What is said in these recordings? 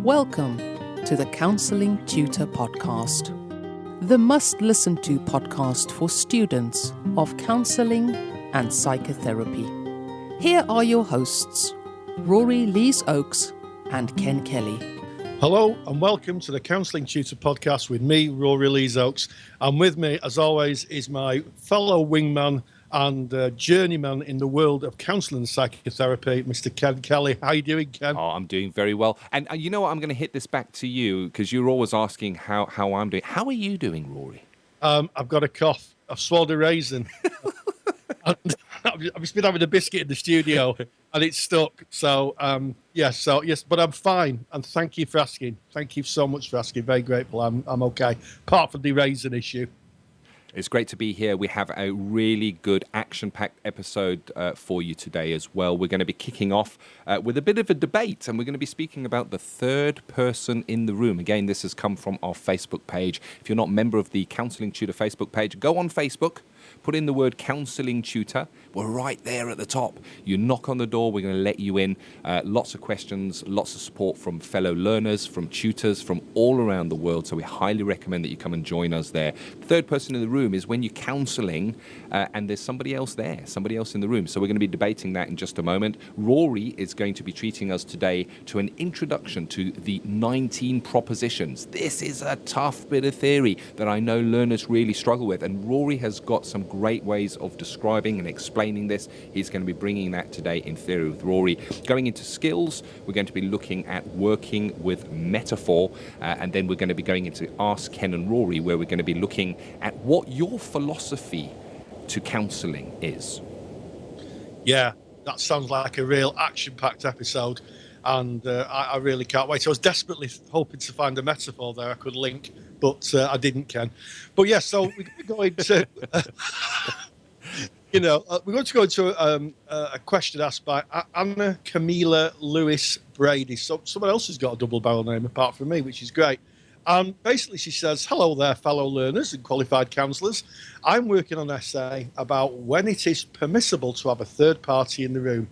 Welcome to the Counselling Tutor podcast, the must-listen-to podcast for students of counselling and psychotherapy. Here are your hosts, Rory Lees-Oakes and Ken Kelly. Hello and welcome to the Counselling Tutor podcast with me, Rory Lees-Oakes. And with me, as always, is my fellow wingman and journeyman in the world of counselling and psychotherapy, Mr. Ken Kelly. How are you doing, Ken? Oh, I'm doing very well. And you know what? I'm going to hit this back to you because you're always asking how I'm doing. How are you doing, Rory? I've got a cough. I've swallowed a raisin. I've just been having a biscuit in the studio and it's stuck. So, yes, but I'm fine. And thank you for asking. Thank you so much for asking. Very grateful. I'm okay. Apart from the raisin issue. It's great to be here. We have a really good action-packed episode for you today as well. We're going to be kicking off with a bit of a debate, and we're going to be speaking about the third person in the room. Again, this has come from our Facebook page. If you're not a member of the Counselling Tutor Facebook page, go on Facebook, put in the word Counselling Tutor. We're right there at the top. You knock on the door, we're going to let you in. Lots of questions, lots of support from fellow learners, from tutors, from all around the world. So we highly recommend that you come and join us there. The third person in the room is when you're counselling and there's somebody else there, somebody else in the room. So we're going to be debating that in just a moment. Rory is going to be treating us today to an introduction to the 19 propositions. This is a tough bit of theory that I know learners really struggle with. And Rory has got some great ways of describing and explaining this. He's going to be bringing that today in Theory with Rory. Going into skills, we're going to be looking at working with metaphor, and then we're going to be going into Ask Ken and Rory, where we're going to be looking at what your philosophy to counselling is. Yeah, that sounds like a real action-packed episode, and I really can't wait. I was desperately hoping to find a metaphor there I could link, but I didn't, Ken. But yeah, so we're going to... we're going to go into a question asked by Anna Camila Lewis Brady. So someone else has got a double barrel name apart from me, which is great. And basically she says, hello there, fellow learners and qualified counsellors. I'm working on an essay about when it is permissible to have a third party in the room.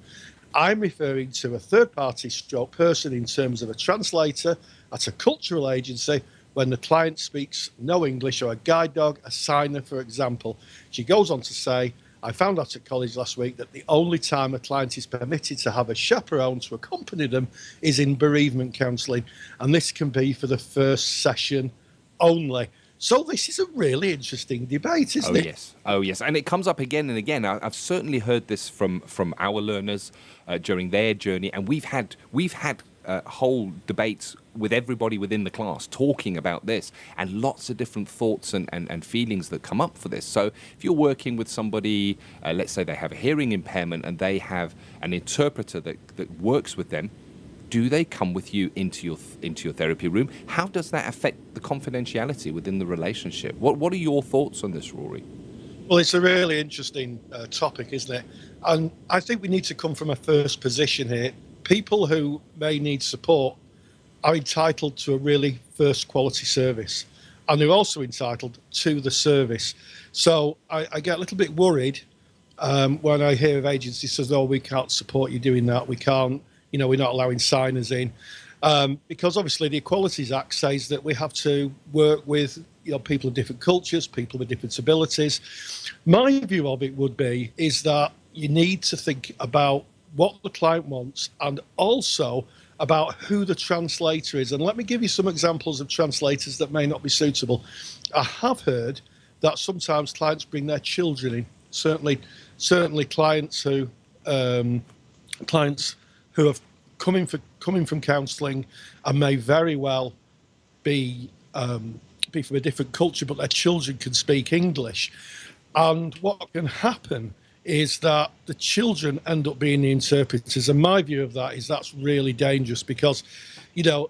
I'm referring to a third party stroke person in terms of a translator at a cultural agency when the client speaks no English, or a guide dog, a signer, for example. She goes on to say, I found out at college last week that the only time a client is permitted to have a chaperone to accompany them is in bereavement counselling, and this can be for the first session only. So this is a really interesting debate, isn't it? Oh, yes. And it comes up again and again. I've certainly heard this from our learners during their journey, and we've had whole debates with everybody within the class talking about this, and lots of different thoughts and feelings that come up for this. So if you're working with somebody, let's say they have a hearing impairment and they have an interpreter that works with them, do they come with you into your therapy room? How does that affect the confidentiality within the relationship? What are your thoughts on this, Rory? Well, it's a really interesting topic, isn't it? And I think we need to come from a first position here. People who may need support are entitled to a really first quality service, and they're also entitled to the service. So I get a little bit worried when I hear of agencies says, oh, we can't support you doing that. We can't, we're not allowing signers in. Because obviously the Equalities Act says that we have to work with people of different cultures, people with different abilities. My view of it is that you need to think about what the client wants and also about who the translator is. And let me give you some examples of translators that may not be suitable. I have heard that sometimes clients bring their children in. Certainly clients who have coming from counselling and may very well be from a different culture, but their children can speak English. And what can happen is that the children end up being the interpreters. And my view of that is that's really dangerous because, the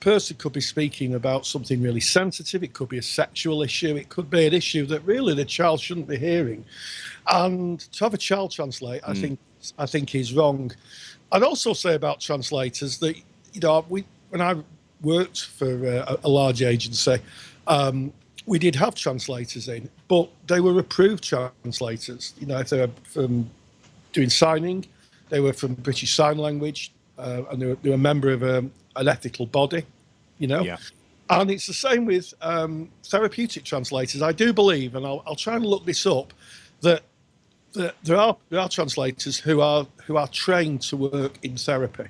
person could be speaking about something really sensitive. It could be a sexual issue. It could be an issue that really the child shouldn't be hearing. And to have a child translate, I think is wrong. I'd also say about translators that, when I worked for a large agency, we did have translators in, but they were approved translators. If they were from doing signing, they were from British Sign Language, and they were a member of an ethical body, you know. Yeah. And it's the same with therapeutic translators. I do believe, and I'll try and look this up, that there are translators who are trained to work in therapy.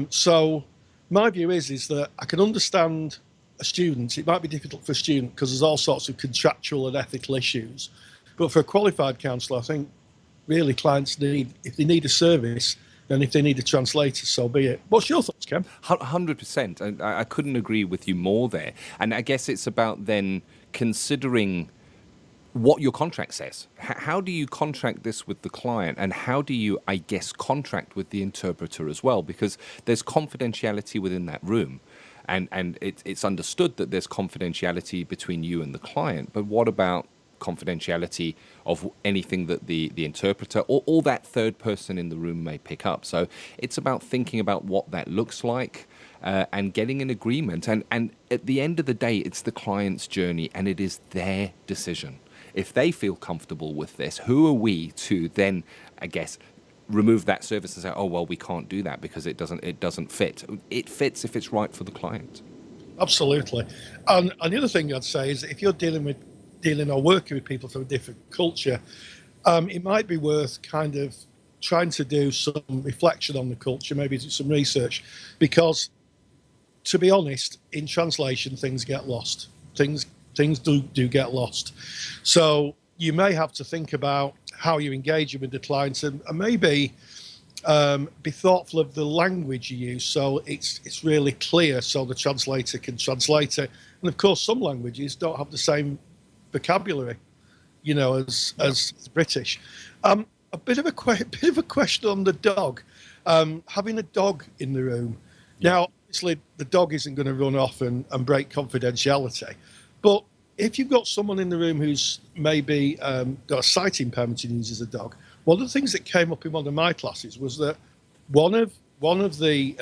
So my view is that I can understand a student. It might be difficult for a student because there's all sorts of contractual and ethical issues. But for a qualified counsellor, I think really clients need, if they need a service, then if they need a translator, so be it. What's your thoughts, Ken? 100%. And I couldn't agree with you more there. And I guess it's about then considering what your contract says. How do you contract this with the client, and how do you, I guess, contract with the interpreter as well? Because there's confidentiality within that room, and it's understood that there's confidentiality between you and the client. But what about confidentiality of anything that the interpreter or that third person in the room may pick up? So it's about thinking about what that looks like. And getting an agreement. And at the end of the day, it's the client's journey, and it is their decision. If they feel comfortable with this, who are we to then, I guess, remove that service and say, oh, well, we can't do that because it doesn't fit. It fits if it's right for the client. Absolutely. And the other thing I'd say is that if you're dealing or working with people from a different culture, it might be worth kind of trying to do some reflection on the culture, maybe do some research, because to be honest, in translation, things get lost. Things do get lost. So you may have to think about how you're engaging with the clients, and maybe be thoughtful of the language you use so it's really clear so the translator can translate it. And of course, some languages don't have the same vocabulary, you know, as British. A bit of a question on the dog. Having a dog in the room. Yeah. Now, obviously, the dog isn't going to run off and break confidentiality. But if you've got someone in the room who's maybe got a sight impairment and uses a dog, one of the things that came up in one of my classes was that one of the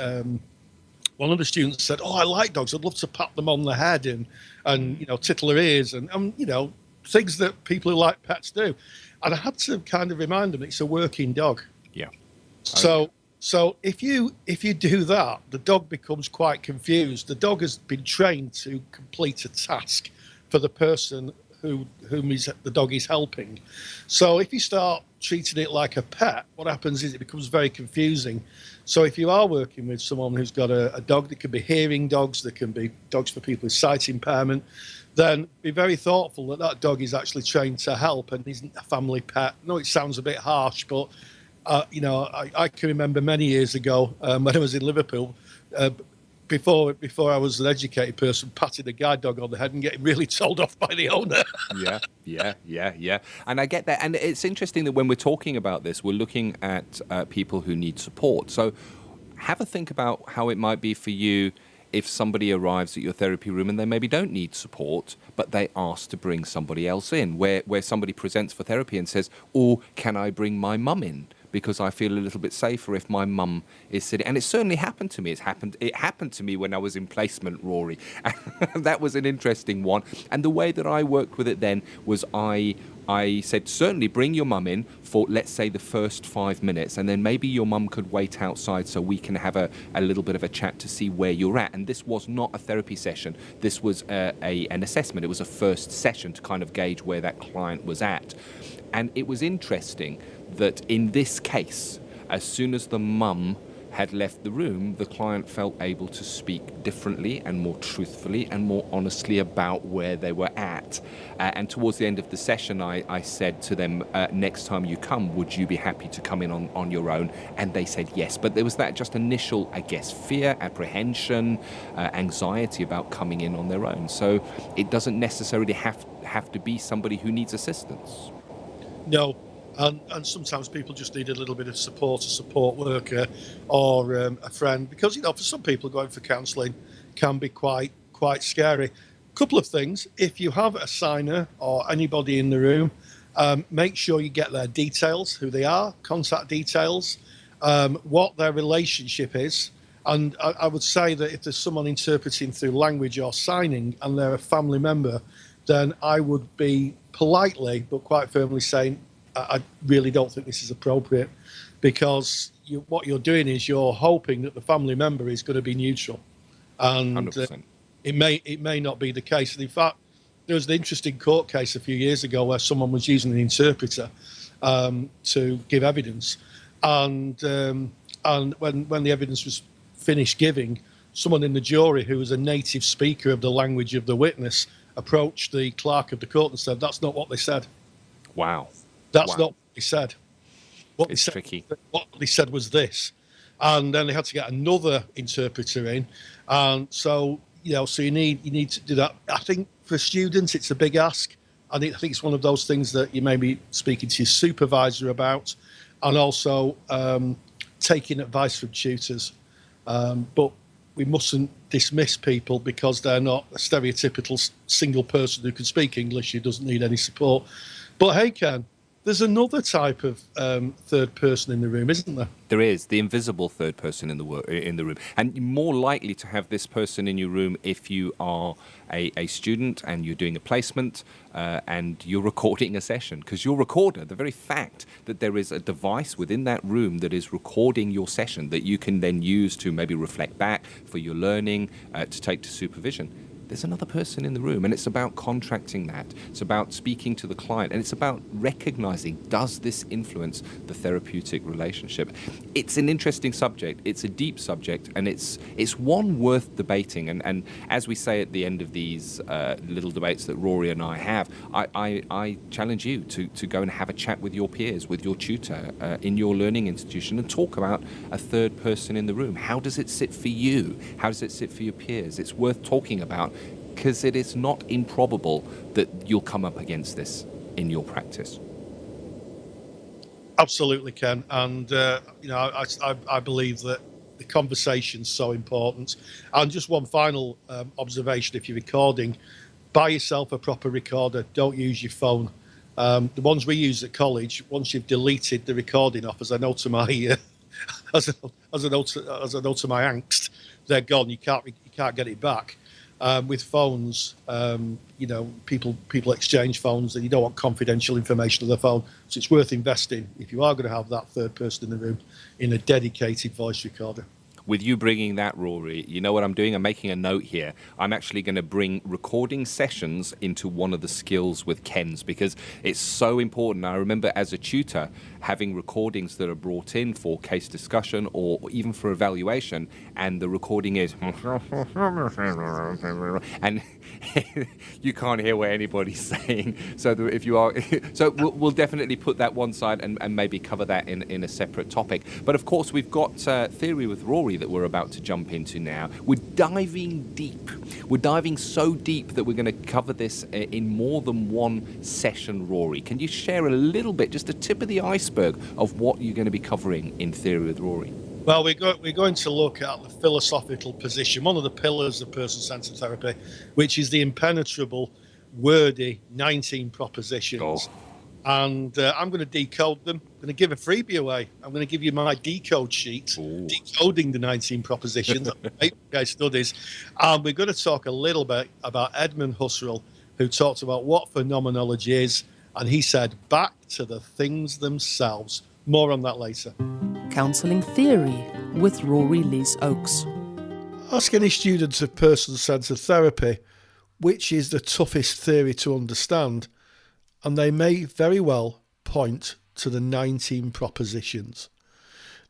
students said, "Oh, I like dogs. I'd love to pat them on the head and you know, tickle their ears and you know, things that people who like pets do." And I had to kind of remind them it's a working dog. Yeah. So if you do that, the dog becomes quite confused. The dog has been trained to complete a task for the person whom the dog is helping. So if you start treating it like a pet, what happens is it becomes very confusing. So if you are working with someone who's got a dog, that can be hearing dogs, there can be dogs for people with sight impairment, then be very thoughtful that that dog is actually trained to help and isn't a family pet. I know it sounds a bit harsh, but you know, I can remember many years ago when I was in Liverpool, before I was an educated person, patting a guide dog on the head and getting really told off by the owner. Yeah. And I get that. And it's interesting that when we're talking about this, we're looking at people who need support. So have a think about how it might be for you if somebody arrives at your therapy room and they maybe don't need support, but they ask to bring somebody else in, where somebody presents for therapy and says, "Oh, can I bring my mum in? Because I feel a little bit safer if my mum is sitting." And it certainly happened to me. It happened to me when I was in placement, Rory. That was an interesting one. And the way that I worked with it then was I said, certainly bring your mum in for, let's say, the first 5 minutes, and then maybe your mum could wait outside so we can have a little bit of a chat to see where you're at. And this was not a therapy session. This was an assessment. It was a first session to kind of gauge where that client was at. And it was interesting that in this case, as soon as the mum had left the room, the client felt able to speak differently and more truthfully and more honestly about where they were at. And towards the end of the session, I said to them, next time you come, would you be happy to come in on your own? And they said yes. But there was that just initial, I guess, fear, apprehension, anxiety about coming in on their own. So it doesn't necessarily have to be somebody who needs assistance. No. And sometimes people just need a little bit of support, a support worker or a friend, because, you know, for some people going for counselling can be quite scary. Couple of things. If you have a signer or anybody in the room, make sure you get their details, who they are, contact details, what their relationship is. And I would say that if there's someone interpreting through language or signing and they're a family member, then I would be politely but quite firmly saying, I really don't think this is appropriate, because what you're doing is you're hoping that the family member is going to be neutral, and 100%. it may not be the case. And in fact, there was an interesting court case a few years ago where someone was using an interpreter to give evidence, and when the evidence was finished giving, someone in the jury who was a native speaker of the language of the witness approached the clerk of the court and said, "That's not what they said. Wow. That's Wow. not what they said. What It's they said, tricky. What they said was this." And then they had to get another interpreter in, and so so you need to do that. I think for students it's a big ask. I think it's one of those things that you may be speaking to your supervisor about, and also taking advice from tutors. But we mustn't dismiss people because they're not a stereotypical single person who can speak English who doesn't need any support. But hey, Ken, there's another type of third person in the room, isn't there? There is the invisible third person in the room, and you're more likely to have this person in your room if you are a student and you're doing a placement and you're recording a session, because your recorder, the very fact that there is a device within that room that is recording your session that you can then use to maybe reflect back for your learning, to take to supervision. There's another person in the room, and it's about contracting that. It's about speaking to the client, and it's about recognizing, does this influence the therapeutic relationship? It's an interesting subject. It's a deep subject, and it's one worth debating. And as we say at the end of these little debates that Rory and I have, I challenge you to go and have a chat with your peers, with your tutor in your learning institution, and talk about a third person in the room. How does it sit for you? How does it sit for your peers? It's worth talking about, because it is not improbable that you'll come up against this in your practice. Absolutely, Ken. And I believe that the conversation's so important. And just one final observation: if you're recording, buy yourself a proper recorder. Don't use your phone. The ones we use at college, once you've deleted the recording off, as I know to my as a note to my angst, they're gone. You can't get it back. With phones, people exchange phones, and you don't want confidential information on the phone. So it's worth investing, if you are going to have that third person in the room, in a dedicated voice recorder. With you bringing that, Rory, you know what I'm doing? I'm making a note here. I'm actually going to bring recording sessions into one of the skills with Ken's, because it's so important. I remember as a tutor having recordings that are brought in for case discussion or even for evaluation, and the recording is and you can't hear what anybody's saying. So if you are, so we'll definitely put that one side and maybe cover that in a separate topic. But of course, we've got theory with Rory that we're about to jump into now. We're diving deep. We're diving so deep that we're going to cover this in more than one session. Rory, can you share a little bit, just the tip of the iceberg of what you're going to be covering in theory with Rory? Well, we're going to look at the philosophical position, one of the pillars of person-centered therapy, which is the impenetrable, wordy 19 propositions. Oh. And I'm going to decode them. I'm going to give a freebie away. I'm going to give you my decode sheet, decoding the 19 propositions, case studies. And we're going to talk a little bit about Edmund Husserl, who talked about what phenomenology is. And he said, back to the things themselves. More on that later. Counselling Theory with Rory Lees Oakes. Ask any students of person-centered therapy which is the toughest theory to understand, and they may very well point to the 19 propositions.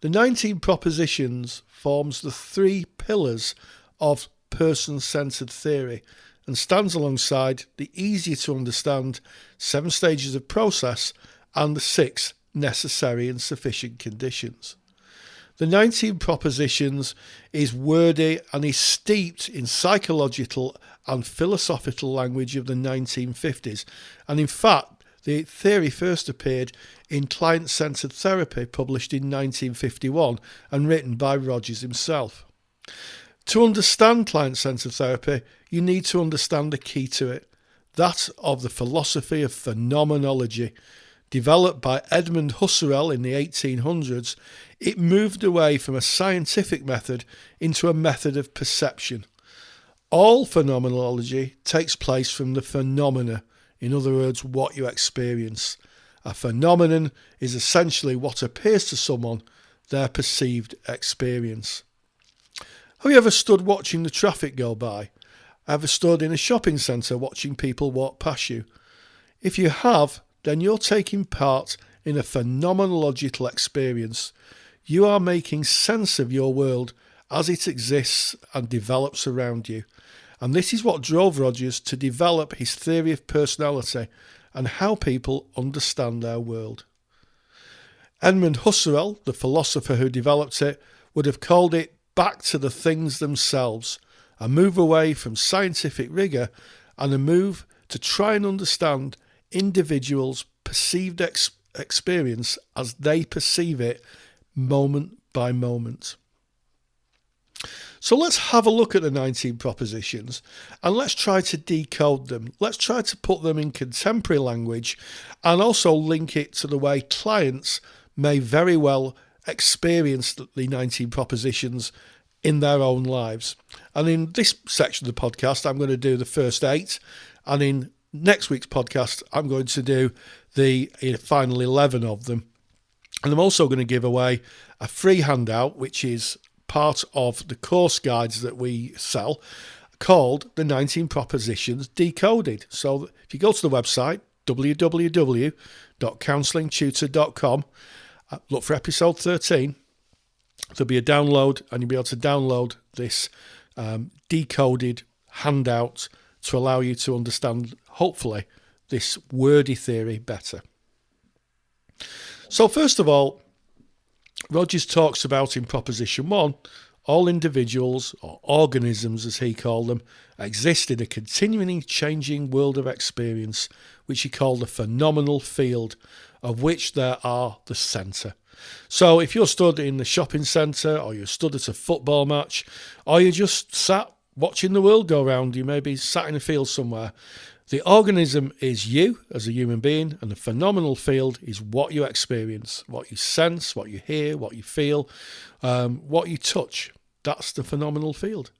The 19 propositions forms the three pillars of person-centered theory and stands alongside the easier to understand 7 stages of process and the 6 necessary and sufficient conditions. The 19 propositions is wordy and is steeped in psychological and philosophical language of the 1950s. And in fact, the theory first appeared in Client-Centered Therapy, published in 1951 and written by Rogers himself. To understand client-centered therapy, you need to understand the key to it, that of the philosophy of phenomenology. Developed by Edmund Husserl in the 1800s, it moved away from a scientific method into a method of perception. All phenomenology takes place from the phenomena, in other words, what you experience. A phenomenon is essentially what appears to someone their perceived experience. Have you ever stood watching the traffic go by? Ever stood in a shopping centre watching people walk past you? If you have, then you're taking part in a phenomenological experience. You are making sense of your world as it exists and develops around you. And this is what drove Rogers to develop his theory of personality and how people understand their world. Edmund Husserl, the philosopher who developed it, would have called it back to the things themselves, a move away from scientific rigour and a move to try and understand individuals' perceived experience as they perceive it moment by moment. So let's have a look at the 19 propositions and let's try to decode them. Let's try to put them in contemporary language and also link it to the way clients may very well experience the 19 propositions in their own lives. And in this section of the podcast, I'm going to do the first 8. And in next week's podcast, I'm going to do the final 11 of them. And I'm also going to give away a free handout, which is part of the course guides that we sell, called the 19 Propositions Decoded. So if you go to the website, www.counsellingtutor.com, look for episode 13, there'll be a download and you'll be able to download this decoded handout to allow you to understand, hopefully, this wordy theory better. So first of all, Rogers talks about in Proposition 1, all individuals, or organisms as he called them, exist in a continually changing world of experience, which he called a phenomenal field, of which there are the centre. So if you're stood in the shopping centre, or you're stood at a football match, or you're just sat watching the world go round, you may be sat in a field somewhere, the organism is you as a human being, and the phenomenal field is what you experience, what you sense, what you hear, what you feel, what you touch. That's the phenomenal field.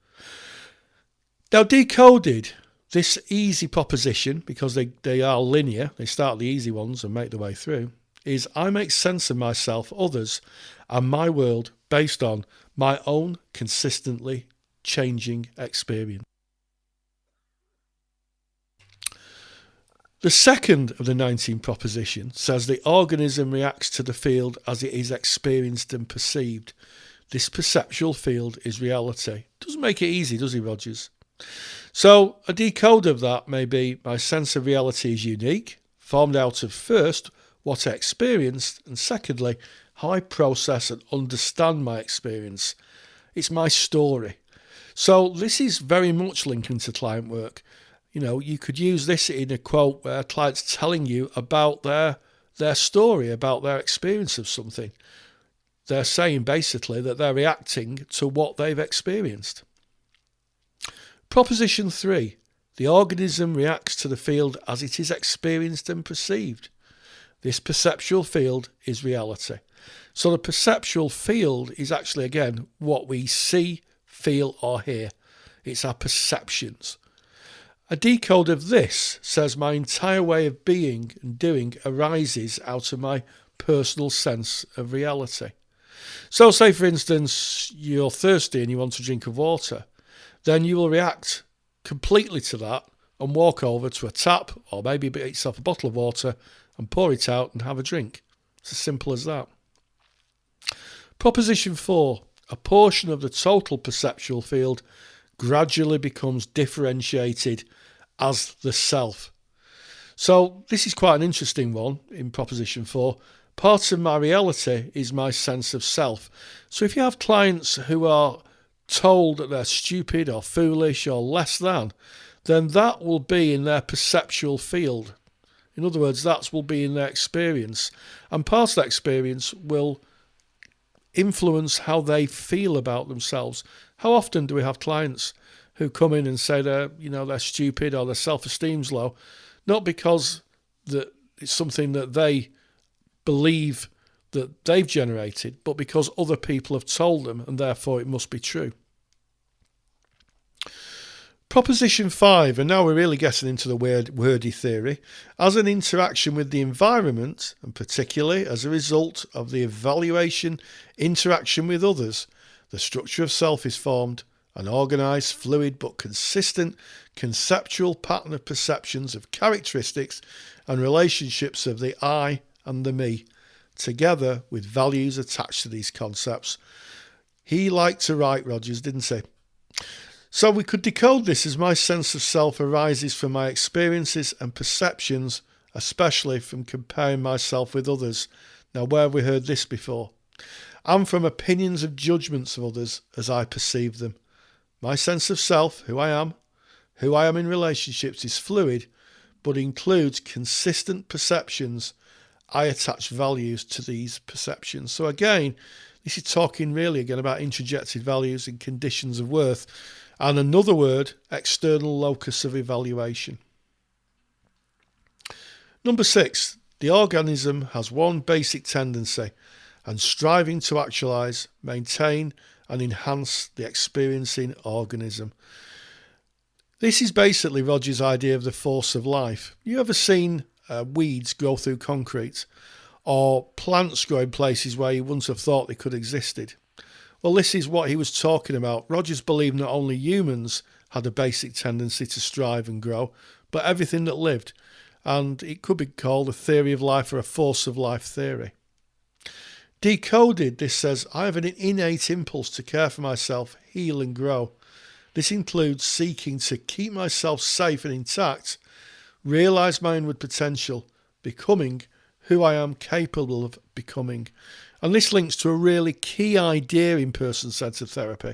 Now, decoded, this easy proposition, because they are linear, they start the easy ones and make their way through, is I make sense of myself, others, and my world based on my own consistently changing experience. The second of the 19 propositions says the organism reacts to the field as it is experienced and perceived. This perceptual field is reality. Doesn't make it easy, does he, Rogers? So a decode of that may be my sense of reality is unique, formed out of first what I experienced, and secondly, how I process and understand my experience. It's my story. So this is very much linking to client work. You know, you could use this in a quote where a client's telling you about their story, about their experience of something. They're saying basically that they're reacting to what they've experienced. Proposition 3. The organism reacts to the field as it is experienced and perceived. This perceptual field is reality. So the perceptual field is actually, again, what we see, feel or hear. It's our perceptions. A decode of this says my entire way of being and doing arises out of my personal sense of reality. So say, for instance, you're thirsty and you want a drink of water, then you will react completely to that and walk over to a tap or maybe get yourself a bottle of water and pour it out and have a drink. It's as simple as that. Proposition 4. A portion of the total perceptual field gradually becomes differentiated as the self. So this is quite an interesting one in Proposition 4. Part of my reality is my sense of self. So if you have clients who are told that they're stupid or foolish or less than, then that will be in their perceptual field. In other words, that will be in their experience. And part of that experience will influence how they feel about themselves. How often do we have clients who come in and say they're stupid or their self-esteem's low, not because that it's something that they believe that they've generated, but because other people have told them and therefore it must be true. Proposition 5, and now we're really getting into the wordy theory, as an interaction with the environment, and particularly as a result of the evaluation interaction with others, the structure of self is formed, an organised, fluid but consistent conceptual pattern of perceptions of characteristics and relationships of the I and the me, together with values attached to these concepts. He liked to write, Rogers, didn't he? So we could decode this as my sense of self arises from my experiences and perceptions, especially from comparing myself with others. Now, where have we heard this before? And from opinions of judgments of others as I perceive them. My sense of self, who I am in relationships, is fluid, but includes consistent perceptions. I attach values to these perceptions. So again, this is talking really again about introjected values and conditions of worth. And another word, external locus of evaluation. Number 6, the organism has one basic tendency, and striving to actualise, maintain and enhance the experiencing organism. This is basically Roger's idea of the force of life. You ever seen weeds grow through concrete, or plants grow in places where you wouldn't have thought they could have existed? Well, this is what he was talking about. Rogers believed not only humans had a basic tendency to strive and grow, but everything that lived. And it could be called a theory of life or a force of life theory. Decoded, this says, I have an innate impulse to care for myself, heal and grow. This includes seeking to keep myself safe and intact, realise my inward potential, becoming who I am capable of becoming. And this links to a really key idea in person-centred therapy,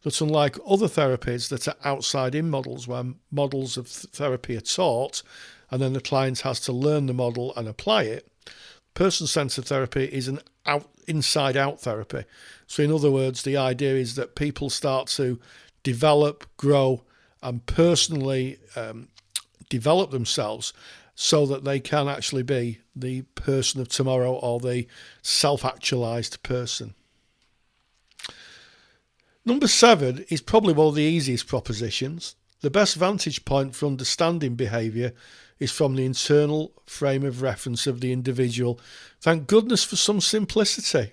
that unlike other therapies that are outside-in models, where models of therapy are taught, and then the client has to learn the model and apply it, person-centred therapy is an inside-out therapy. So in other words, the idea is that people start to develop, grow, and personally develop themselves so that they can actually be the person of tomorrow or the self-actualized person. Number 7 is probably one of the easiest propositions. The best vantage point for understanding behaviour is from the internal frame of reference of the individual. Thank goodness for some simplicity.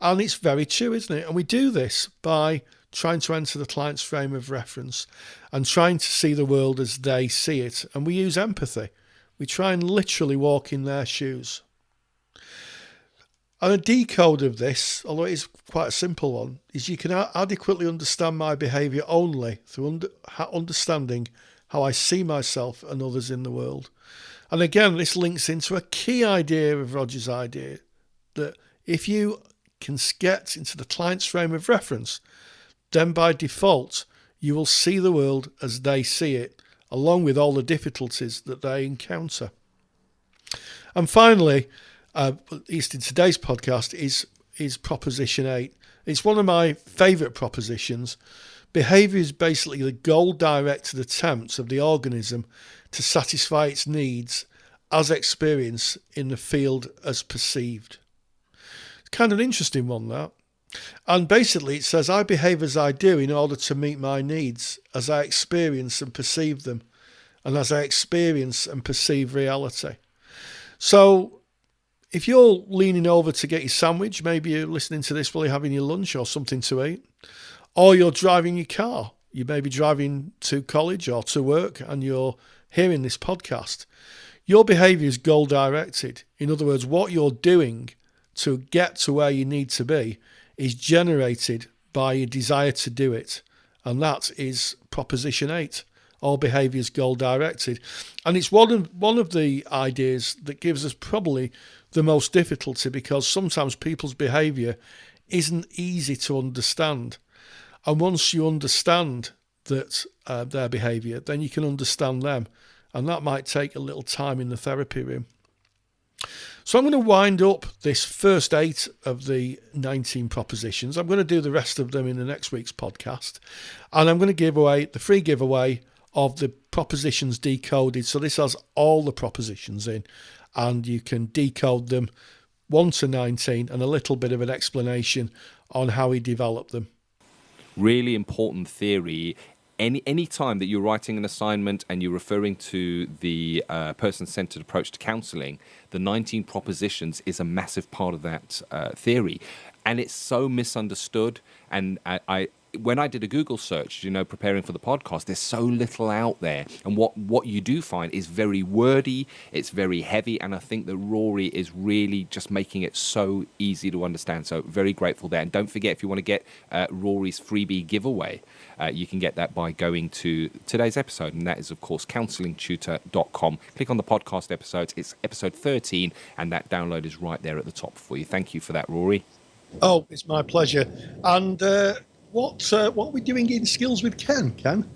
And it's very true, isn't it? And we do this by trying to enter the client's frame of reference and trying to see the world as they see it. And we use empathy. We try and literally walk in their shoes. And a decode of this, although it is quite a simple one, is you can adequately understand my behaviour only through understanding how I see myself and others in the world. And again, this links into a key idea of Roger's idea, that if you can get into the client's frame of reference, then by default, you will see the world as they see it, along with all the difficulties that they encounter. And finally, at least in today's podcast, is Proposition 8. It's one of my favourite propositions. Behaviour is basically the goal-directed attempt of the organism to satisfy its needs as experienced in the field as perceived. It's kind of an interesting one, that. And basically it says, I behave as I do in order to meet my needs as I experience and perceive them, and as I experience and perceive reality. So if you're leaning over to get your sandwich, maybe you're listening to this while you're having your lunch or something to eat, or you're driving your car, you may be driving to college or to work and you're hearing this podcast, your behaviour is goal directed. In other words, what you're doing to get to where you need to be is generated by your desire to do it. And that is Proposition 8. All behaviour is goal directed. And it's one of the ideas that gives us probably the most difficulty, because sometimes people's behaviour isn't easy to understand. And once you understand that their behaviour, then you can understand them. And that might take a little time in the therapy room. So I'm going to wind up this first 8 of the 19 propositions. I'm going to do the rest of them in the next week's podcast. And I'm going to give away the free giveaway of the propositions decoded. So this has all the propositions in, and you can decode them 1 to 19 and a little bit of an explanation on how he developed them. Really important theory. any time that you're writing an assignment and you're referring to the person-centered approach to counselling, the 19 propositions is a massive part of that theory. And it's so misunderstood. And when I did a Google search, preparing for the podcast, there's so little out there. And what you do find is very wordy, it's very heavy, and I think that Rory is really just making it so easy to understand. So very grateful there. And don't forget, if you want to get Rory's freebie giveaway, you can get that by going to today's episode, and that is, of course, counsellingtutor.com. Click on the podcast episodes. It's episode 13, and that download is right there at the top for you. Thank you for that, Rory. Oh, it's my pleasure. And what are we doing in Skills with Ken?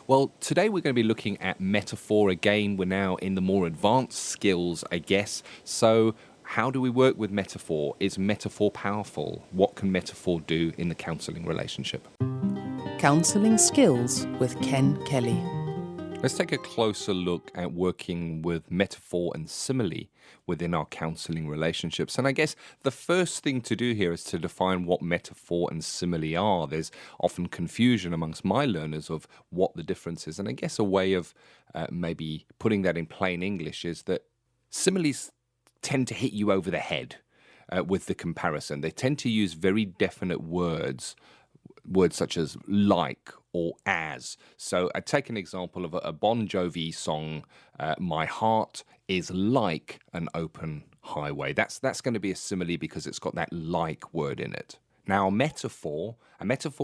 Well, today we're going to be looking at metaphor again. We're now in the more advanced skills, I guess. So how do we work with metaphor? Is metaphor powerful? What can metaphor do in the counselling relationship? Counselling Skills with Ken Kelly. Let's take a closer look at working with metaphor and simile within our counselling relationships. And I guess the first thing to do here is to define what metaphor and simile are. There's often confusion amongst my learners of what the difference is. And I guess a way of maybe putting that in plain English is that similes tend to hit you over the head with the comparison. They tend to use very definite words such as like or as. So I take an example of a Bon Jovi song, My Heart is Like an Open Highway. That's going to be a simile because it's got that like word in it. Now, a metaphor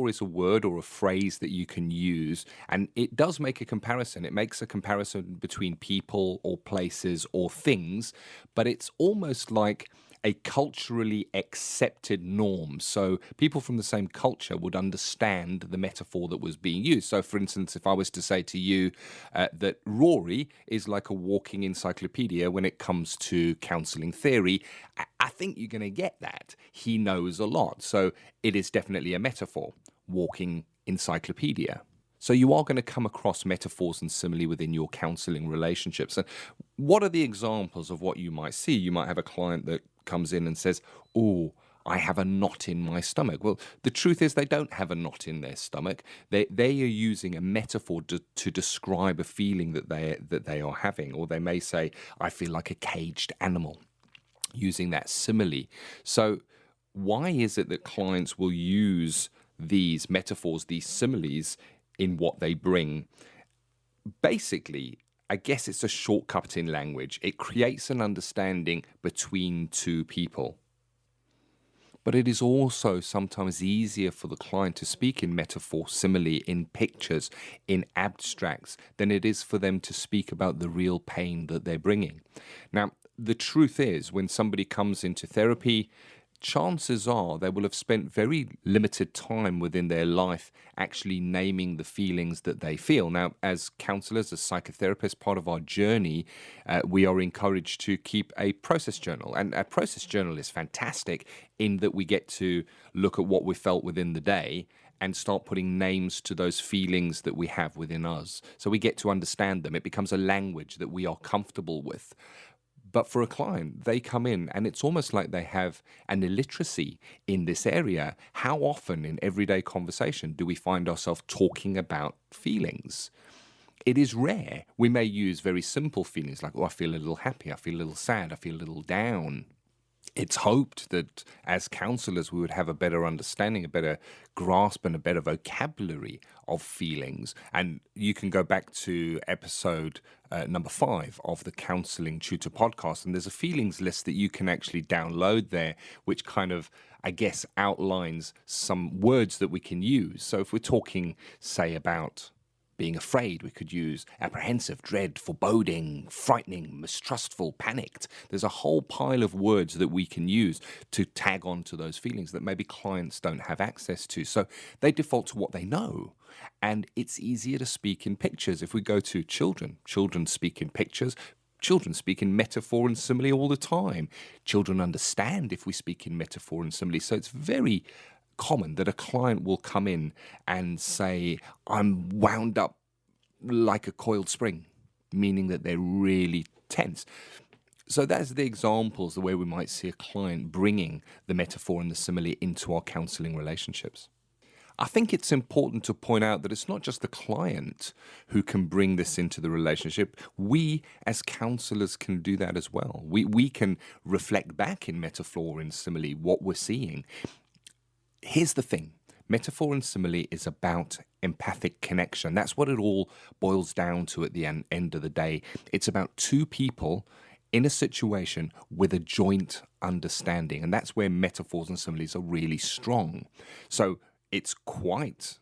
is a word or a phrase that you can use, and it does make a comparison. It makes a comparison between people or places or things, but it's almost like a culturally accepted norm. So people from the same culture would understand the metaphor that was being used. So for instance, if I was to say to you that Rory is like a walking encyclopedia when it comes to counselling theory, I think you're going to get that. He knows a lot. So it is definitely a metaphor, walking encyclopedia. So you are going to come across metaphors and simile within your counselling relationships. And what are the examples of what you might see? You might have a client that comes in and says, "Oh, I have a knot in my stomach." Well, the truth is they don't have a knot in their stomach. They are using a metaphor to describe a feeling that they are having. Or they may say, "I feel like a caged animal," using that simile. So why is it that clients will use these metaphors, these similes, in what they bring? Basically, I guess it's a shortcut in language. It creates an understanding between two people. But it is also sometimes easier for the client to speak in metaphor, simile, in pictures, in abstracts, than it is for them to speak about the real pain that they're bringing. Now, the truth is, when somebody comes into therapy, chances are they will have spent very limited time within their life actually naming the feelings that they feel. Now, as counsellors, as psychotherapists, part of our journey, we are encouraged to keep a process journal. And a process journal is fantastic in that we get to look at what we felt within the day and start putting names to those feelings that we have within us. So we get to understand them. It becomes a language that we are comfortable with. But for a client, they come in and it's almost like they have an illiteracy in this area. How often in everyday conversation do we find ourselves talking about feelings? It is rare. We may use very simple feelings like, "Oh, I feel a little happy, I feel a little sad, I feel a little down." It's hoped that as counsellors we would have a better understanding, a better grasp and a better vocabulary of feelings. And you can go back to episode number 5 of the Counselling Tutor podcast, and there's a feelings list that you can actually download there, which kind of, I guess, outlines some words that we can use. So if we're talking, say, about being afraid, we could use apprehensive, dread, foreboding, frightening, mistrustful, panicked. There's a whole pile of words that we can use to tag on to those feelings that maybe clients don't have access to. So they default to what they know. And it's easier to speak in pictures. If we go to children speak in pictures. Children speak in metaphor and simile all the time. Children understand if we speak in metaphor and simile. So it's very common that a client will come in and say, "I'm wound up like a coiled spring," meaning that they're really tense. So that's the examples, the way we might see a client bringing the metaphor and the simile into our counselling relationships. I think it's important to point out that it's not just the client who can bring this into the relationship. We, as counselors, can do that as well. We can reflect back in metaphor and simile what we're seeing. Here's the thing. Metaphor and simile is about empathic connection. That's what it all boils down to at the end of the day. It's about two people in a situation with a joint understanding. And that's where metaphors and similes are really strong. So it's quite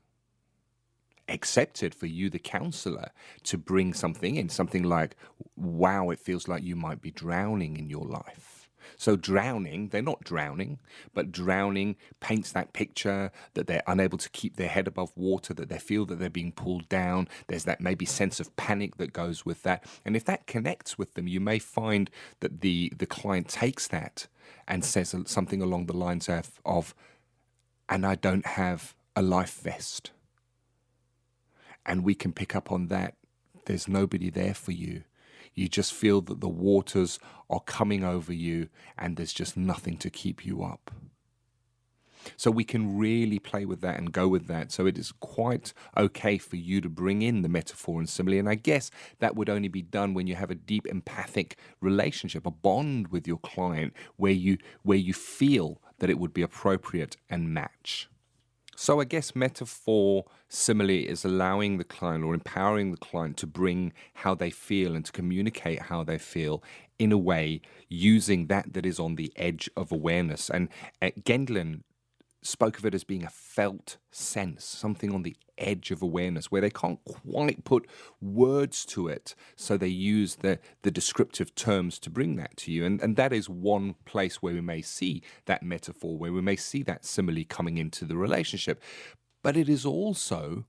accepted for you, the counselor, to bring something in, something like, wow, it feels like you might be drowning in your life. So drowning, they're not drowning, but drowning paints that picture that they're unable to keep their head above water, that they feel that they're being pulled down. There's that maybe sense of panic that goes with that. And if that connects with them, you may find that the client takes that and says something along the lines of, and I don't have a life vest. And we can pick up on that. There's nobody there for you. You just feel that the waters are coming over you and there's just nothing to keep you up. So we can really play with that and go with that. So it is quite okay for you to bring in the metaphor and simile. And I guess that would only be done when you have a deep empathic relationship, a bond with your client where you feel that it would be appropriate and match. So I guess metaphor, simile is allowing the client or empowering the client to bring how they feel and to communicate how they feel in a way using that is on the edge of awareness. And Gendlin spoke of it as being a felt sense, something on the edge of awareness where they can't quite put words to it. So they use the descriptive terms to bring that to you. And that is one place where we may see that metaphor, where we may see that simile coming into the relationship. But it is also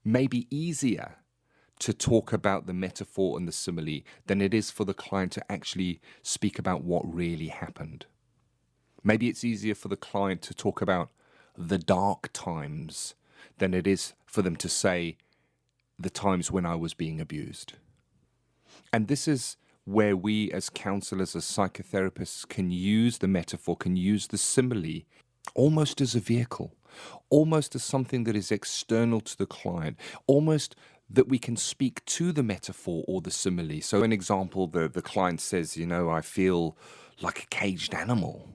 maybe easier to talk about the metaphor and the simile than it is for the client to actually speak about what really happened. Maybe it's easier for the client to talk about the dark times than it is for them to say the times when I was being abused. And this is where we as counselors, as psychotherapists can use the metaphor, can use the simile almost as a vehicle, almost as something that is external to the client, almost that we can speak to the metaphor or the simile. So an example, the client says, I feel like a caged animal.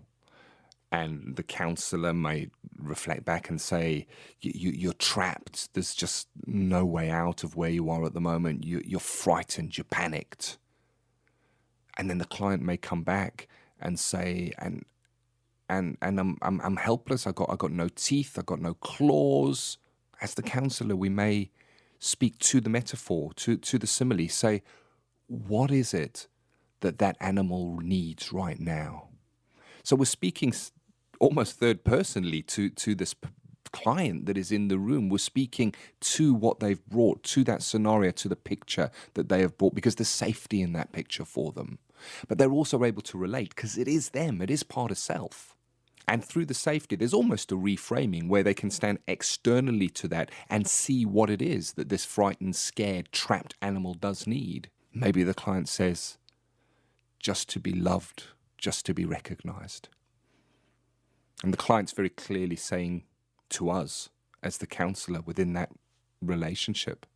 And the counsellor may reflect back and say, you're trapped. There's just no way out of where you are at the moment. You're frightened. You're panicked. And then the client may come back and say, and I'm helpless. I got no teeth. I got no claws. As the counsellor, we may speak to the metaphor, to the simile. Say, what is it that animal needs right now? So we're speaking almost third personally to this client that is in the room. We're speaking to what they've brought, to that scenario, to the picture that they have brought, because there's safety in that picture for them. But they're also able to relate because it is them, it is part of self. And through the safety, there's almost a reframing where they can stand externally to that and see what it is that this frightened, scared, trapped animal does need. Maybe the client says, just to be loved, just to be recognized. And the client's very clearly saying to us, as the counsellor within that relationship,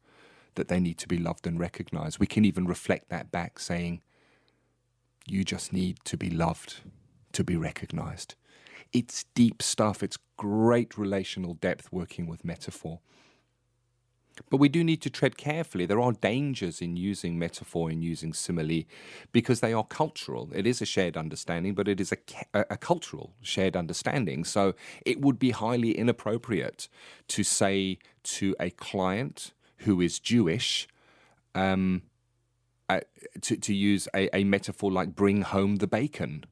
that they need to be loved and recognized. We can even reflect that back, saying, you just need to be loved, to be recognized. It's deep stuff. It's great relational depth working with metaphor. But we do need to tread carefully. There are dangers in using metaphor and using simile because they are cultural. It is a shared understanding, but it is a cultural shared understanding. So it would be highly inappropriate to say to a client who is Jewish to use a metaphor like bring home the bacon,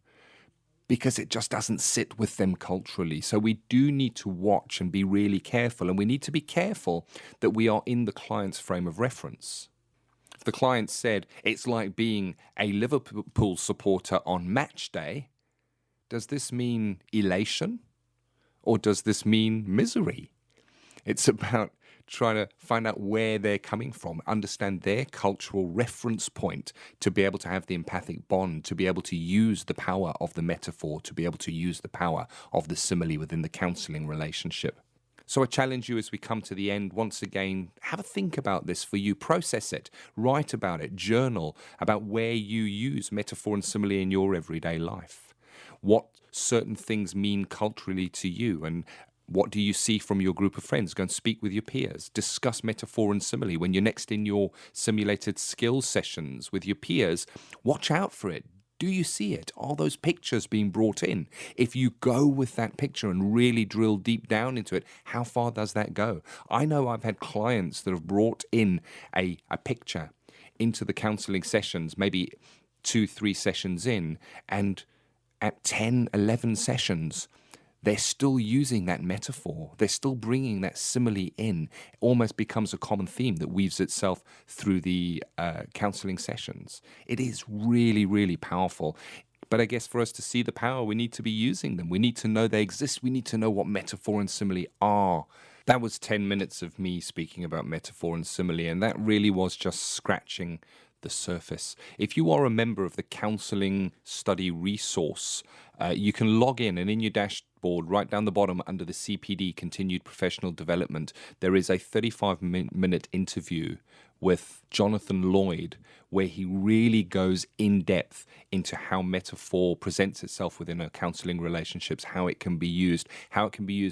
because it just doesn't sit with them culturally. So we do need to watch and be really careful, and we need to be careful that we are in the client's frame of reference. If the client said, it's like being a Liverpool supporter on match day, does this mean elation or does this mean misery? It's about trying to find out where they're coming from, understand their cultural reference point to be able to have the empathic bond, to be able to use the power of the metaphor, to be able to use the power of the simile within the counselling relationship. So I challenge you as we come to the end, once again, have a think about this for you, process it, write about it, journal about where you use metaphor and simile in your everyday life. What certain things mean culturally to you, and what do you see from your group of friends? Go and speak with your peers. Discuss metaphor and simile. When you're next in your simulated skills sessions with your peers, watch out for it. Do you see it? Are those pictures being brought in? If you go with that picture and really drill deep down into it, how far does that go? I know I've had clients that have brought in a picture into the counselling sessions, maybe 2-3 sessions in, and at 10, 11 sessions, they're still using that metaphor. They're still bringing that simile in. It almost becomes a common theme that weaves itself through the counselling sessions. It is really, really powerful. But I guess for us to see the power, we need to be using them. We need to know they exist. We need to know what metaphor and simile are. That was 10 minutes of me speaking about metaphor and simile, and that really was just scratching the surface. If you are a member of the Counselling Study Resource, you can log in, and in your dashboard, right down the bottom under the CPD, Continued Professional Development, there is a 35-minute interview with Jonathan Lloyd, where he really goes in depth into how metaphor presents itself within our counselling relationships, how it can be used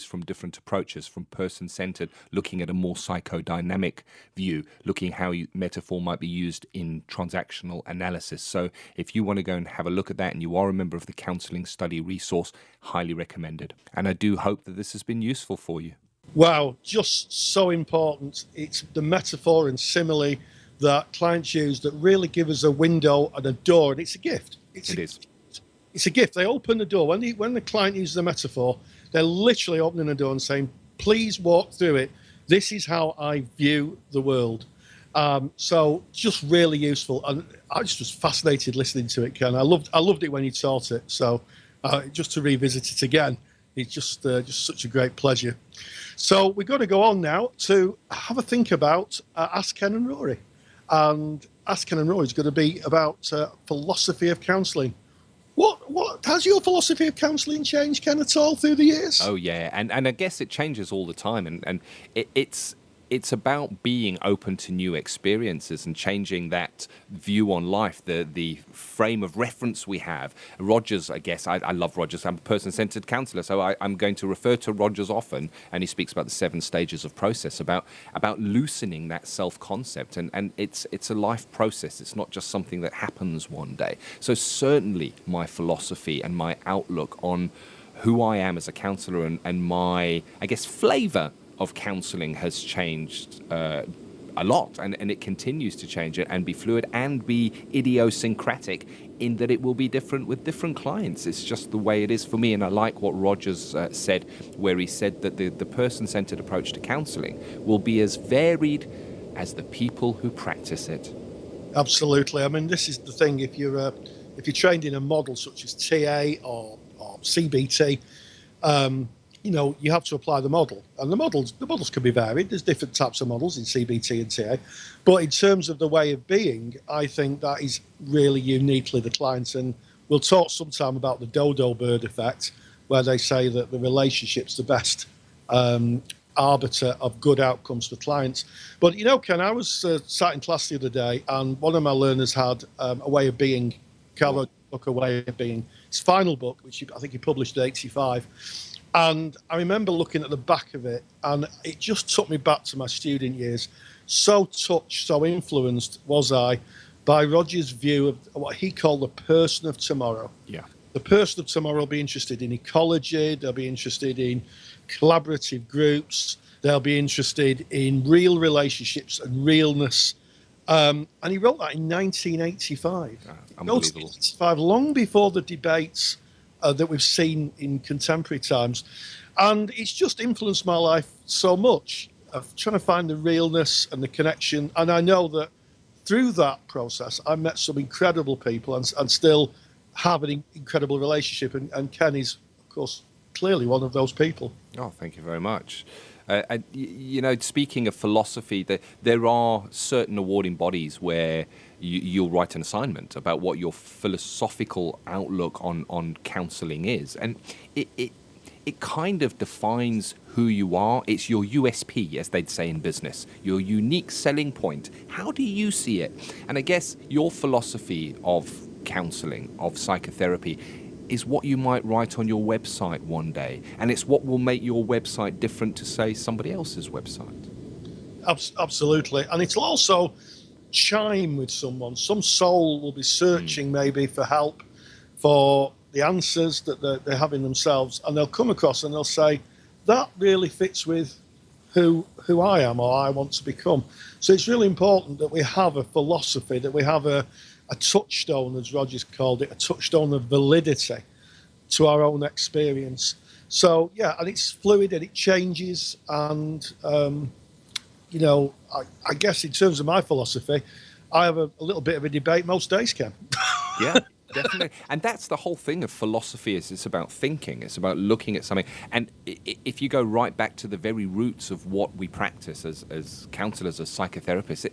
from different approaches, from person-centered, looking at a more psychodynamic view, looking how metaphor might be used in transactional analysis. So if you want to go and have a look at that, and you are a member of the Counselling Study Resource, highly recommended. And I do hope that this has been useful for you. Wow, just so important. It's the metaphor and simile that clients use that really give us a window and a door, and it's a gift. It's a gift. They open the door. When the client uses the metaphor, they're literally opening the door and saying, please walk through it. This is how I view the world. So just really useful. And I just was fascinated listening to it, Ken. I loved it when you taught it. So just to revisit it again, it's just such a great pleasure. So we've got to go on now to have a think about Ask Ken and Rory. And Ask Ken and Rory is going to be about philosophy of counselling. What has your philosophy of counselling changed, Ken, at all through the years? Oh yeah, and I guess it changes all the time, and it's about being open to new experiences and changing that view on life, the frame of reference we have. Rogers, I guess, I love Rogers. I'm a person-centered counsellor, so I'm going to refer to Rogers often, and he speaks about the 7 stages of process, about loosening that self-concept, and it's a life process. It's not just something that happens one day. So certainly my philosophy and my outlook on who I am as a counsellor and my, I guess, flavour of counselling has changed a lot, and it continues to change and be fluid and be idiosyncratic in that it will be different with different clients. It's just the way it is for me, and I like what Rogers said, where he said that the person-centered approach to counselling will be as varied as the people who practice it. Absolutely. I mean, this is the thing. If you're trained in a model such as TA or CBT, you have to apply the model, and the models can be varied. There's different types of models in CBT and TA, but in terms of the way of being, I think that is really uniquely the client. And we'll talk sometime about the dodo bird effect, where they say that the relationship's the best arbiter of good outcomes for clients. But Ken, I was sat in class the other day, and one of my learners had a way of being, Carlo book, A Way of Being, his final book, which I think he published in '85. And I remember looking at the back of it, and it just took me back to my student years. So touched, so influenced was I by Roger's view of what he called the person of tomorrow. Yeah. The person of tomorrow will be interested in ecology, they'll be interested in collaborative groups, they'll be interested in real relationships and realness. And he wrote that in 1985. Unbelievable. 1985, long before the debates that we've seen in contemporary times. And it's just influenced my life so much, of trying to find the realness and the connection. And I know that through that process, I met some incredible people and still have an incredible relationship. And Ken is, of course, clearly one of those people. Oh, thank you very much. Speaking of philosophy, there are certain awarding bodies where you'll write an assignment about what your philosophical outlook on counselling is. And it kind of defines who you are. It's your USP, as they'd say in business, your unique selling point. How do you see it? And I guess your philosophy of counselling, of psychotherapy, is what you might write on your website one day. And it's what will make your website different to, say, somebody else's website. Absolutely. And it'll also chime with someone. Some soul will be searching maybe for help, for the answers that they have in themselves, and they'll come across and they'll say, that really fits with who I am or I want to become. So it's really important that we have a philosophy, that we have a touchstone, as Roger's called it, a touchstone of validity to our own experience. So, yeah, and it's fluid and it changes. And, I guess in terms of my philosophy, I have a little bit of a debate most days, Ken. Yeah. Definitely. And that's the whole thing of philosophy, is it's about thinking. It's about looking at something. And if you go right back to the very roots of what we practice as counsellors, as psychotherapists,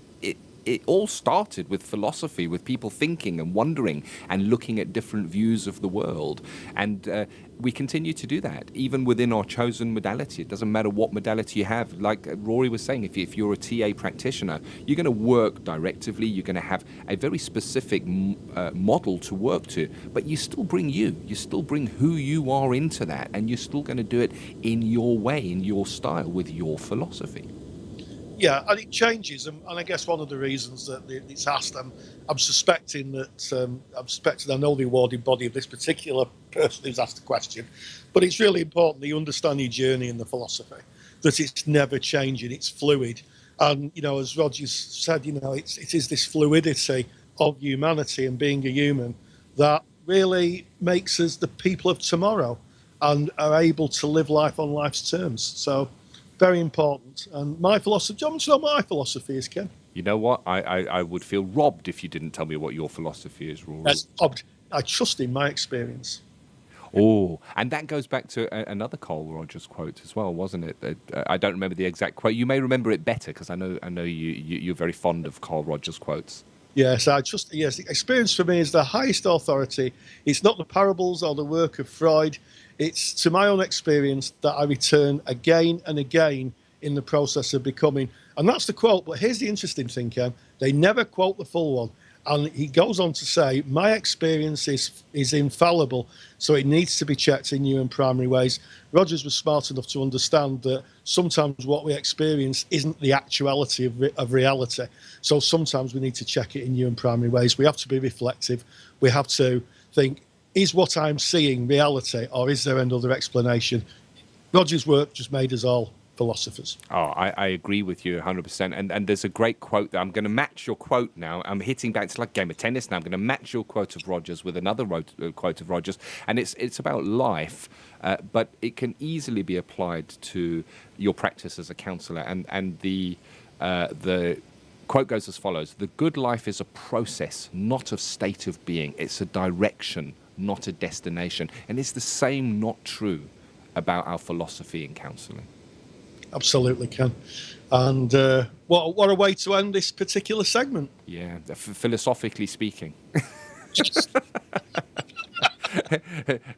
it all started with philosophy, with people thinking and wondering and looking at different views of the world. And we continue to do that, even within our chosen modality. It doesn't matter what modality you have. Like Rory was saying, if you're a TA practitioner, you're going to work directively. You're going to have a very specific model to work to, but you still bring you. You still bring who you are into that, and you're still going to do it in your way, in your style, with your philosophy. Yeah, and it changes, and I guess one of the reasons that it's asked, I'm suspecting that I know the awarding body of this particular person who's asked the question, but it's really important that you understand your journey in the philosophy, that it's never changing, it's fluid, and as Roger said, it is this fluidity of humanity and being a human that really makes us the people of tomorrow and are able to live life on life's terms. So. Very important. And my philosophy, do you want to know what my philosophy is, Ken? You know what? I would feel robbed if you didn't tell me what your philosophy is, Rory. I trust in my experience. Oh, and that goes back to another Carl Rogers quote as well, wasn't it? I don't remember the exact quote. You may remember it better, because I know you're very fond of Carl Rogers quotes. Yes, experience for me is the highest authority. It's not the parables or the work of Freud. It's to my own experience that I return again and again in the process of becoming. And that's the quote. But here's the interesting thing, Ken. They never quote the full one. And he goes on to say, my experience is infallible, so it needs to be checked in new and primary ways. Rogers was smart enough to understand that sometimes what we experience isn't the actuality of reality. So sometimes we need to check it in new and primary ways. We have to be reflective. We have to think, is what I'm seeing reality, or is there another explanation? Rogers' work just made us all philosophers. Oh, I agree with you 100%. And there's a great quote that I'm going to match your quote now. I'm hitting back. It's like a game of tennis now. I'm going to match your quote of Rogers with another quote of Rogers. And it's about life, but it can easily be applied to your practice as a counsellor. And the quote goes as follows: the good life is a process, not a state of being. It's a direction, not a destination. And it's the same, not true, about our philosophy in counselling. Absolutely, Ken. And what a way to end this particular segment. Yeah, philosophically speaking.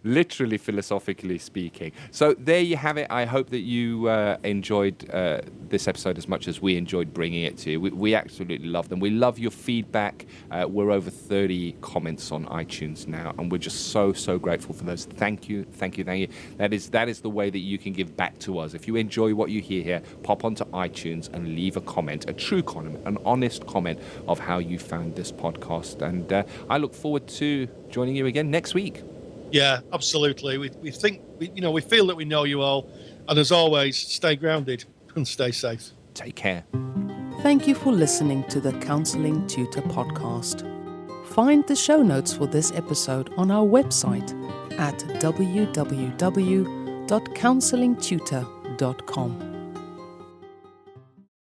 Literally philosophically speaking. So there you have it. I hope that you enjoyed this episode as much as we enjoyed bringing it to you. We absolutely love them. We love your feedback. We're over 30 comments on iTunes now, and we're just so grateful for those. Thank you. That is the way that you can give back to us. If you enjoy what you hear here, pop onto iTunes and leave a comment, a true comment, an honest comment of how you found this podcast. And I look forward to joining you again next week. Yeah, absolutely. We think we feel that we know you all, and as always, stay grounded and stay safe. Take care. Thank you for listening to the Counselling Tutor podcast. Find the show notes for this episode on our website at www.counsellingtutor.com.